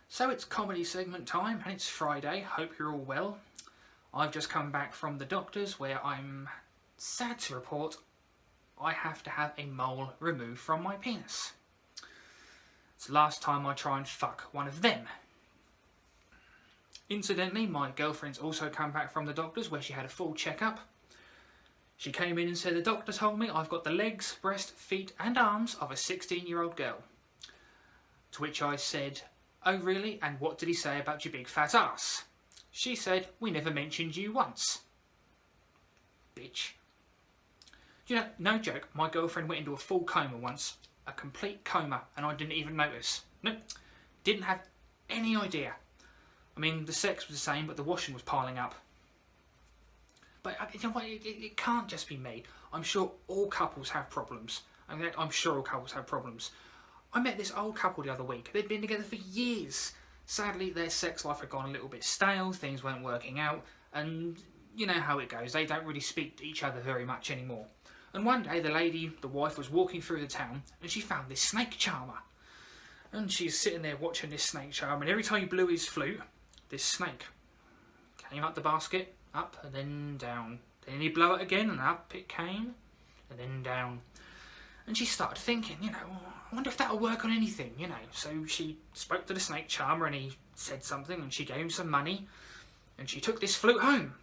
So it's comedy segment time and it's Friday. Hope you're all well. I've just come back from the doctor's where I'm sad to report I have to have a mole removed from my penis. It's the last time I try and fuck one of them. Incidentally, my girlfriend's also come back from the doctor's where she had a full checkup. She came in and said, the doctor told me I've got the legs, breast, feet and arms of a 16-year-old girl. To which I said, oh really? And what did he say about your big fat ass? She said, we never mentioned you once. Bitch. You know, no joke, my girlfriend went into a full coma once. A complete coma, and I didn't even notice. Nope, didn't have any idea. I mean, the sex was the same, but the washing was piling up. But you know what, it can't just be me. I'm sure all couples have problems. I'm sure all couples have problems. I met this old couple the other week. They'd been together for years. Sadly, their sex life had gone a little bit stale, things weren't working out, and you know how it goes, they don't really speak to each other very much anymore. And one day the wife was walking through the town and she found this snake charmer. And she's sitting there watching this snake charmer, and every time he blew his flute, this snake came up the basket, up and then down. Then he'd blow it again and up it came, and then down. And she started thinking, you know, I wonder if that'll work on anything, you know. So she spoke to the snake charmer and he said something and she gave him some money and she took this flute home.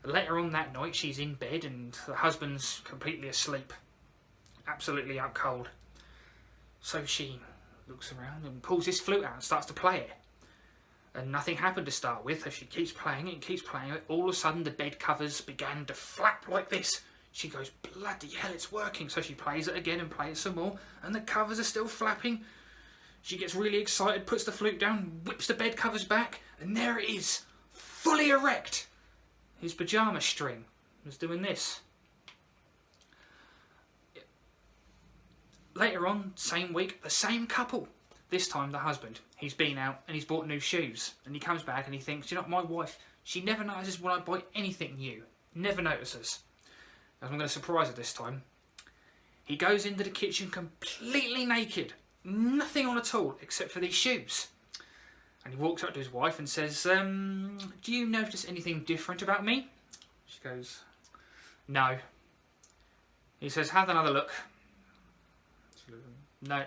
Later on that night she's in bed and her husband's completely asleep, absolutely out cold. So she looks around and pulls this flute out and starts to play it. And nothing happened to start with. As she keeps playing it and keeps playing it, all of a sudden the bed covers began to flap like this. She goes, bloody hell, it's working. So she plays it again and plays some more, and the covers are still flapping. She gets really excited, puts the flute down, whips the bed covers back, and there it is, fully erect. His pyjama string was doing this. Later on, same week, the same couple. This time the husband, he's been out and he's bought new shoes. And he comes back and he thinks, you know, my wife, she never notices when I buy anything new. Never notices. I'm going to surprise her this time. He goes into the kitchen completely naked. Nothing on at all except for these shoes. And he walks up to his wife and says, do you notice anything different about me? She goes, no. He says, have another look. No,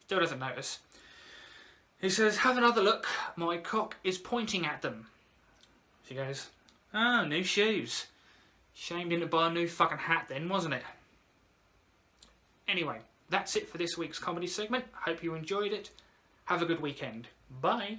still doesn't notice. He says, have another look. My cock is pointing at them. She goes, oh, new shoes. Shame didn't buy a new fucking hat then, wasn't it? Anyway, that's it for this week's comedy segment. Hope you enjoyed it. Have a good weekend. Bye.